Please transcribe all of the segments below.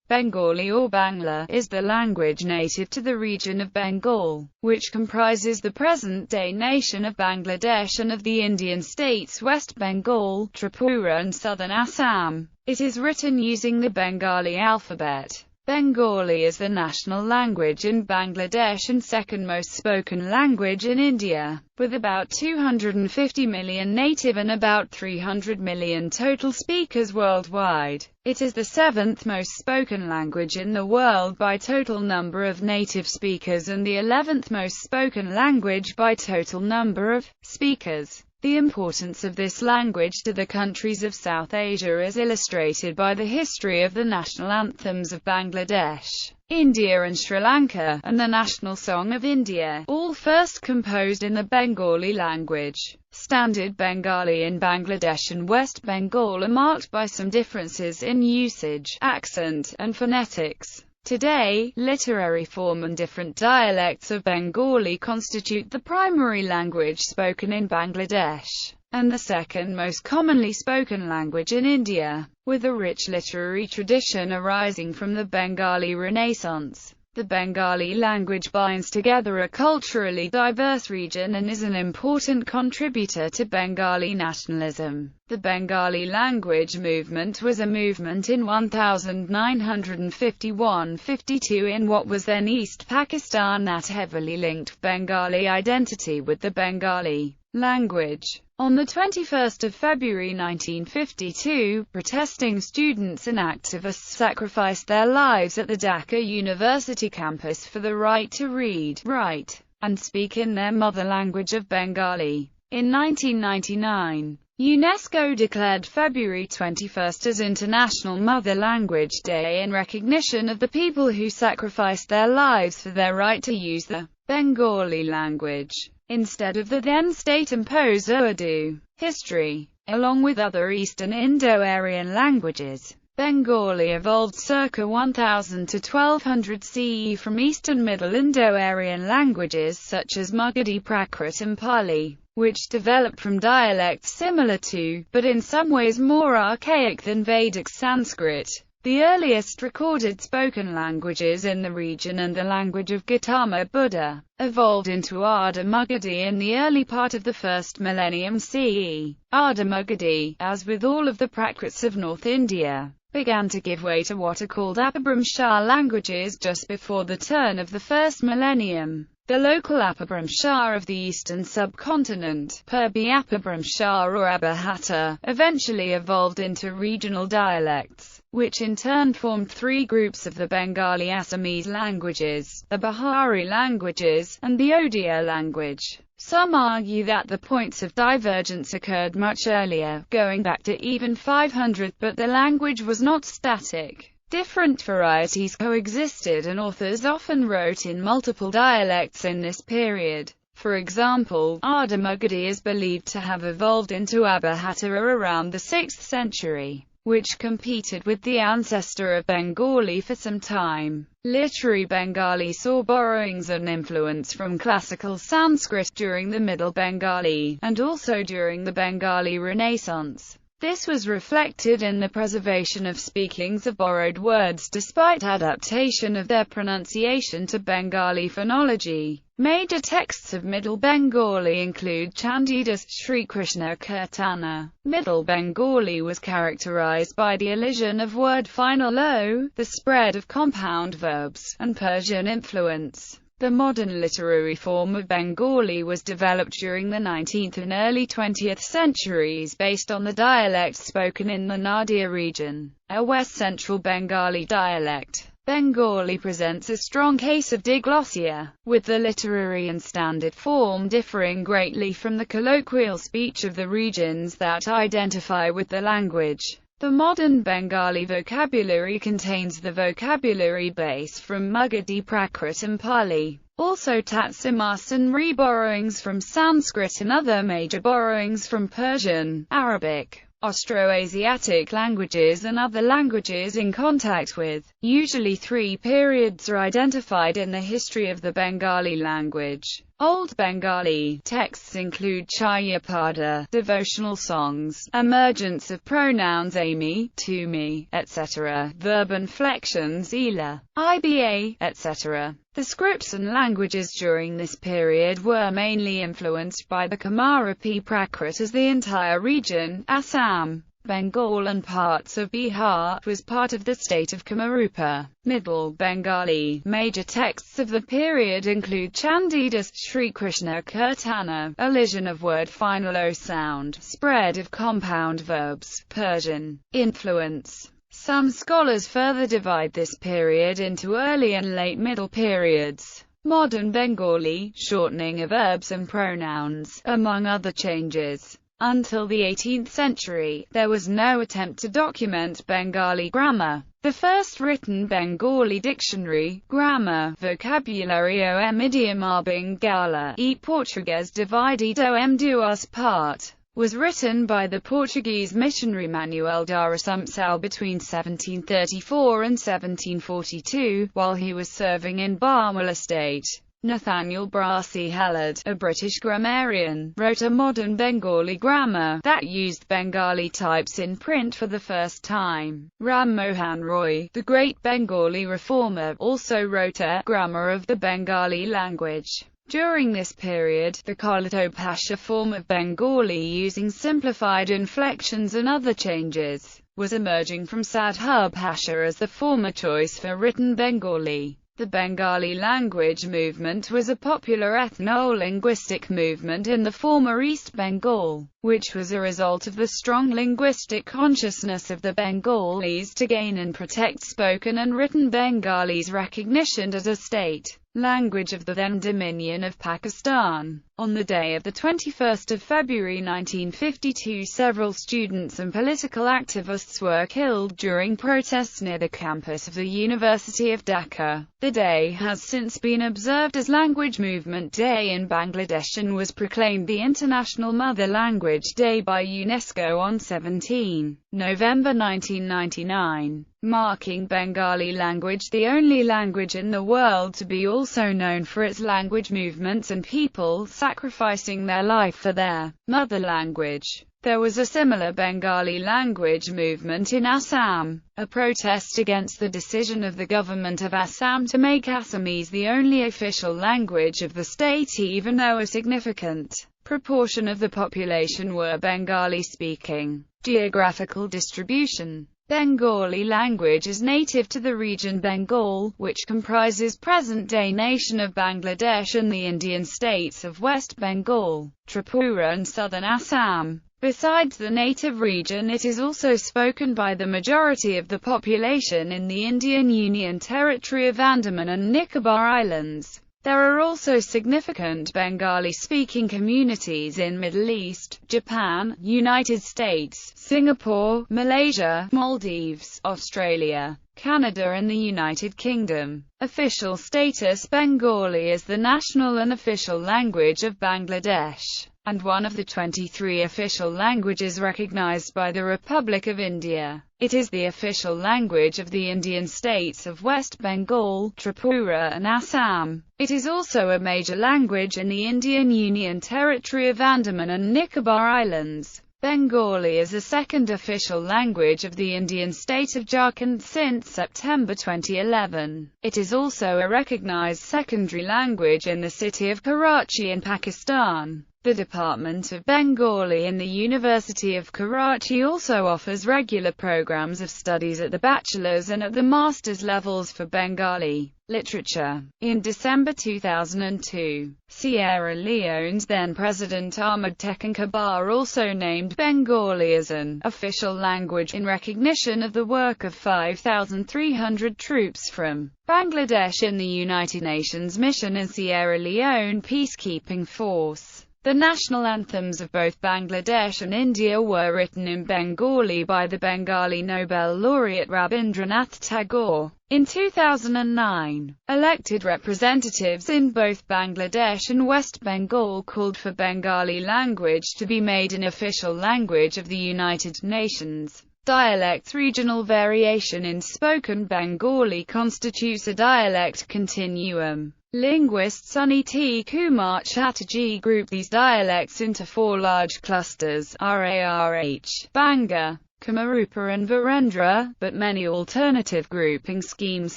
Bengali or Bangla is the language native to the region of Bengal, which comprises the present-day nation of Bangladesh and of the Indian states West Bengal, Tripura and southern Assam. It is written using the Bengali alphabet. Bengali is the national language in Bangladesh and second most spoken language in India, with about 250 million native and about 300 million total speakers worldwide. It is the seventh most spoken language in the world by total number of native speakers and the 11th most spoken language by total number of speakers. The importance of this language to the countries of South Asia is illustrated by the history of the national anthems of Bangladesh, India and Sri Lanka, and the national song of India, all first composed in the Bengali language. Standard Bengali in Bangladesh and West Bengal are marked by some differences in usage, accent, and phonetics. Today, literary form and different dialects of Bengali constitute the primary language spoken in Bangladesh, and the second most commonly spoken language in India, with a rich literary tradition arising from the Bengali Renaissance. The Bengali language binds together a culturally diverse region and is an important contributor to Bengali nationalism. The Bengali language movement was a movement in 1951–52 in what was then East Pakistan that heavily linked Bengali identity with the Bengali language. On 21 February 1952, protesting students and activists sacrificed their lives at the Dhaka University campus for the right to read, write, and speak in their mother language of Bengali. In 1999, UNESCO declared February 21 as International Mother Language Day in recognition of the people who sacrificed their lives for their right to use the Bengali language instead of the then state-imposed Urdu. History. Along with other Eastern Indo-Aryan languages, Bengali evolved circa 1000 to 1200 CE from Eastern Middle Indo-Aryan languages such as Magadhi, Prakrit and Pali, which developed from dialects similar to, but in some ways more archaic than Vedic Sanskrit, the earliest recorded spoken languages in the region, and the language of Gautama Buddha, evolved into Arda Magadhi in the early part of the first millennium CE. Arda Magadhi, as with all of the Prakrits of North India, began to give way to what are called Apabhramsha languages just before the turn of the first millennium. The local Apabhramsha of the eastern subcontinent, Purbi Apabhramsha or Abhata, eventually evolved into regional dialects, which in turn formed three groups of the Bengali Assamese languages, the Bihari languages, and the Odia language. Some argue that the points of divergence occurred much earlier, going back to even 500, but the language was not static. Different varieties coexisted and authors often wrote in multiple dialects in this period. For example, Arda Magadhi is believed to have evolved into Abhata around the 6th century, which competed with the ancestor of Bengali for some time. Literary Bengali saw borrowings and influence from classical Sanskrit during the Middle Bengali, and also during the Bengali Renaissance. This was reflected in the preservation of speakings of borrowed words despite adaptation of their pronunciation to Bengali phonology. Major texts of Middle Bengali include Chandidas, Sri Krishna Kirtana. Middle Bengali was characterized by the elision of word final o, the spread of compound verbs, and Persian influence. The modern literary form of Bengali was developed during the 19th and early 20th centuries based on the dialect spoken in the Nadia region, a west-central Bengali dialect. Bengali presents a strong case of diglossia, with the literary and standard form differing greatly from the colloquial speech of the regions that identify with the language. The modern Bengali vocabulary contains the vocabulary base from Magadhi, Prakrit and Pali, also Tatsimas and re-borrowings from Sanskrit and other major borrowings from Persian, Arabic, Austroasiatic languages and other languages in contact with. Usually 3 periods are identified in the history of the Bengali language. Old Bengali texts include Charyapada, devotional songs, emergence of pronouns ami, tumi, etc., verb inflections ila, iba, etc. The scripts and languages during this period were mainly influenced by the Kamarapi Prakrit, as the entire region, Assam, Bengal and parts of Bihar, was part of the state of Kamarupa. Middle Bengali. Major texts of the period include Chandidas, Sri Krishna Kirtana, elision of word final O sound, spread of compound verbs, Persian influence. Some scholars further divide this period into early and late middle periods. Modern Bengali, shortening of verbs and pronouns, among other changes. Until the 18th century, there was no attempt to document Bengali grammar. The first written Bengali dictionary, grammar, vocabulary idiom bɛŋɡɔːli, Portuguese dividido duas parte, was written by the Portuguese missionary Manuel da Assumpção between 1734 and 1742, while he was serving in Bangla state. Nathaniel Brassey Hallard, a British grammarian, wrote a modern Bengali grammar that used Bengali types in print for the first time. Ram Mohan Roy, the great Bengali reformer, also wrote a grammar of the Bengali language. During this period, the Kalato Pasha form of Bengali, using simplified inflections and other changes, was emerging from Sadhu Pasha as the former choice for written Bengali. The Bengali language movement was a popular ethno-linguistic movement in the former East Bengal, which was a result of the strong linguistic consciousness of the Bengalis to gain and protect spoken and written Bengalis recognition as a state language of the then Dominion of Pakistan. On the day of the 21st of February 1952, several students and political activists were killed during protests near the campus of the University of Dhaka. The day has since been observed as Language Movement Day in Bangladesh and was proclaimed the International Mother Language Day by UNESCO on 17 November 1999, marking Bengali language the only language in the world to be also known for its language movements and people sacrificing their life for their mother language. There was a similar Bengali language movement in Assam, a protest against the decision of the government of Assam to make Assamese the only official language of the state, even though a significant proportion of the population were Bengali-speaking. Geographical distribution. Bengali language is native to the region Bengal, which comprises present-day nation of Bangladesh and the Indian states of West Bengal, Tripura and southern Assam. Besides the native region, it is also spoken by the majority of the population in the Indian Union Territory of Andaman and Nicobar Islands. There are also significant Bengali-speaking communities in Middle East, Japan, United States, Singapore, Malaysia, Maldives, Australia, Canada and the United Kingdom. Official status. Bengali is the national and official language of Bangladesh, and one of the 23 official languages recognized by the Republic of India. It is the official language of the Indian states of West Bengal, Tripura and Assam. It is also a major language in the Indian Union Territory of Andaman and Nicobar Islands. Bengali is the second official language of the Indian state of Jharkhand since September 2011. It is also a recognized secondary language in the city of Karachi in Pakistan. The Department of Bengali in the University of Karachi also offers regular programs of studies at the bachelor's and at the master's levels for Bengali literature. In December 2002, Sierra Leone's then-President Ahmed Tekan Kabar also named Bengali as an official language in recognition of the work of 5,300 troops from Bangladesh in the United Nations mission in Sierra Leone peacekeeping force. The national anthems of both Bangladesh and India were written in Bengali by the Bengali Nobel laureate Rabindranath Tagore. In 2009, elected representatives in both Bangladesh and West Bengal called for Bengali language to be made an official language of the United Nations. Dialects. Regional variation in spoken Bengali constitutes a dialect continuum. Linguist Sunny T. Kumar Chatterjee grouped these dialects into four large clusters: Rarh, Banga, Kamarupa and Virendra, but many alternative grouping schemes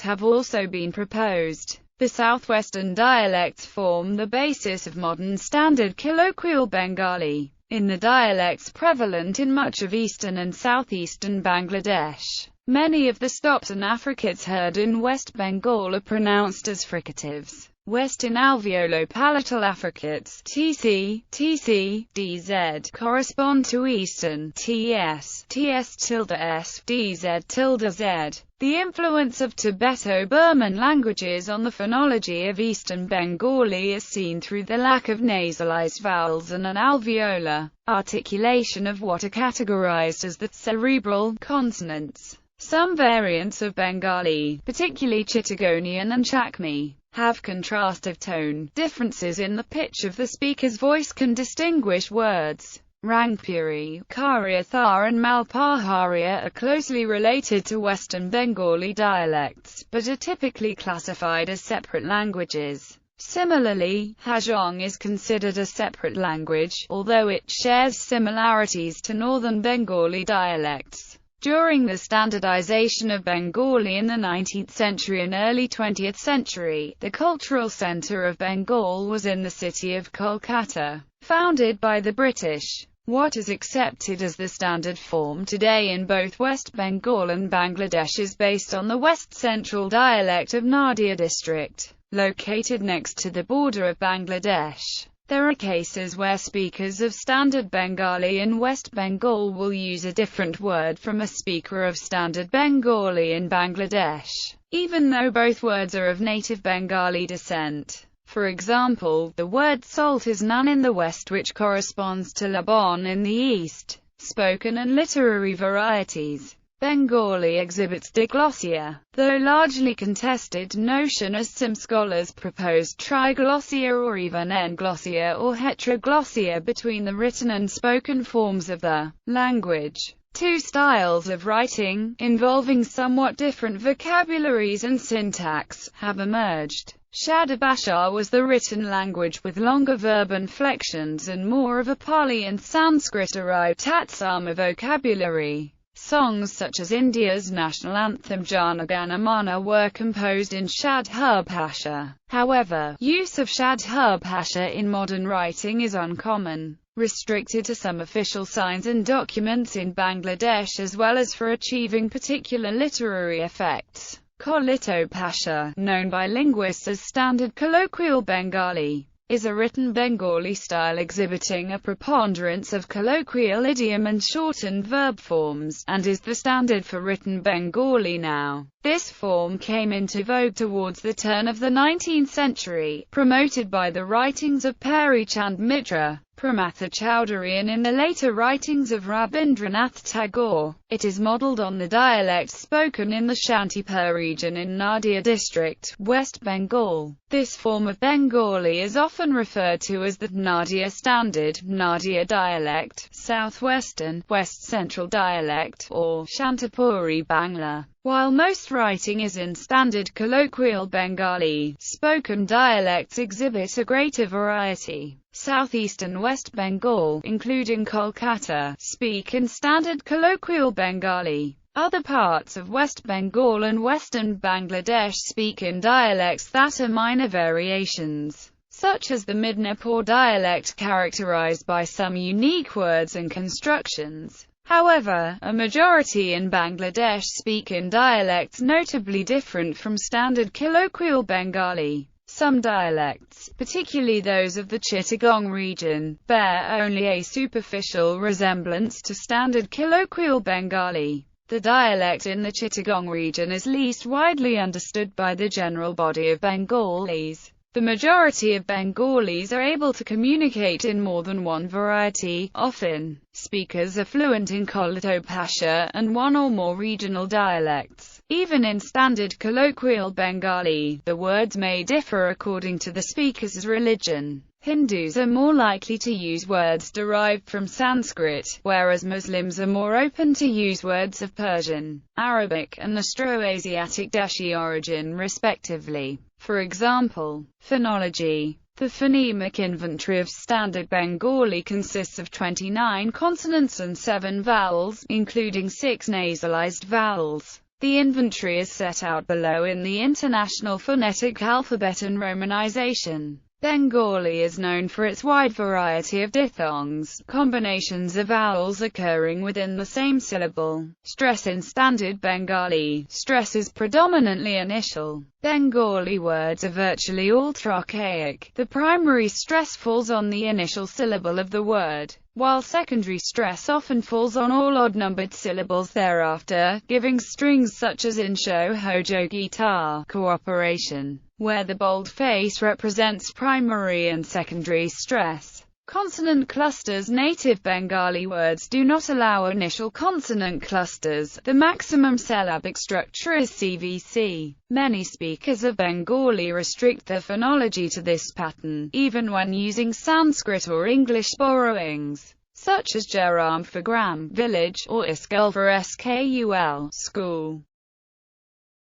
have also been proposed. The southwestern dialects form the basis of modern standard colloquial Bengali. In the dialects prevalent in much of eastern and southeastern Bangladesh, many of the stops and affricates heard in West Bengal are pronounced as fricatives. Western alveolo-palatal affricates (TC, TC, DZ) correspond to Eastern TS, TS tilde S, DZ tilde Z. The influence of Tibeto-Burman languages on the phonology of Eastern Bengali is seen through the lack of nasalized vowels and an alveolar articulation of what are categorized as the cerebral consonants. Some variants of Bengali, particularly Chittagonian and Chakmi, have contrastive tone differences in the pitch of the speaker's voice can distinguish words. Rangpuri, Karyathar and Malpaharia are closely related to Western Bengali dialects, but are typically classified as separate languages. Similarly, Hajong is considered a separate language, although it shares similarities to Northern Bengali dialects. During the standardization of Bengali in the 19th century and early 20th century, the cultural center of Bengal was in the city of Kolkata, founded by the British. What is accepted as the standard form today in both West Bengal and Bangladesh is based on the West Central dialect of Nadia district, located next to the border of Bangladesh. There are cases where speakers of Standard Bengali in West Bengal will use a different word from a speaker of Standard Bengali in Bangladesh, even though both words are of native Bengali descent. For example, the word salt is nan in the West, which corresponds to labon in the East. Spoken and literary varieties. Bengali exhibits diglossia, though largely contested notion, as some scholars proposed triglossia or even englossia or heteroglossia between the written and spoken forms of the language. Two styles of writing, involving somewhat different vocabularies and syntax, have emerged. Shadda Bhasha was the written language with longer verb inflections and more of a Pali and Sanskrit-derived Tatsama vocabulary. Songs such as India's national anthem Jana Gana Mana were composed in Shadda Bhasha. However, use of Shadda Bhasha in modern writing is uncommon, restricted to some official signs and documents in Bangladesh as well as for achieving particular literary effects. Kolito Bhasha, known by linguists as Standard Colloquial Bengali, is a written Bengali style exhibiting a preponderance of colloquial idiom and shortened verb forms, and is the standard for written Bengali now. This form came into vogue towards the turn of the 19th century, promoted by the writings of Peri Chand Mitra, Pramatha Chowdhury and in the later writings of Rabindranath Tagore. It is modelled on the dialect spoken in the Shantipur region in Nadia district, West Bengal. This form of Bengali is often referred to as the Nadia Standard, Nadia dialect, Southwestern, West Central dialect, or Shantipuri Bangla. While most writing is in Standard Colloquial Bengali, spoken dialects exhibit a greater variety. Southeastern West Bengal, including Kolkata, speak in Standard Colloquial Bengali. Other parts of West Bengal and Western Bangladesh speak in dialects that are minor variations, such as the Midnapore dialect characterized by some unique words and constructions. However, a majority in Bangladesh speak in dialects notably different from Standard Colloquial Bengali. Some dialects, particularly those of the Chittagong region, bear only a superficial resemblance to Standard Colloquial Bengali. The dialect in the Chittagong region is least widely understood by the general body of Bengalis. The majority of Bengalis are able to communicate in more than one variety. Often, speakers are fluent in Kolkata Bhasha and one or more regional dialects. Even in standard colloquial Bengali, the words may differ according to the speaker's religion. Hindus are more likely to use words derived from Sanskrit, whereas Muslims are more open to use words of Persian, Arabic, and Austroasiatic Dashi origin respectively. For example, phonology. The phonemic inventory of Standard Bengali consists of 29 consonants and 7 vowels, including 6 nasalized vowels. The inventory is set out below in the International Phonetic Alphabet and Romanization. Bengali is known for its wide variety of diphthongs, combinations of vowels occurring within the same syllable. Stress in Standard Bengali. Stress is predominantly initial. Bengali words are virtually all trochaic. The primary stress falls on the initial syllable of the word, while secondary stress often falls on all odd-numbered syllables thereafter, giving strings such as insho, hojo, guitar, cooperation, where the boldface represents primary and secondary stress. Consonant clusters. Native Bengali words do not allow initial consonant clusters. The maximum syllabic structure is CVC. Many speakers of Bengali restrict their phonology to this pattern, even when using Sanskrit or English borrowings, such as Jaram for gram, village, or Iskul for skul, school.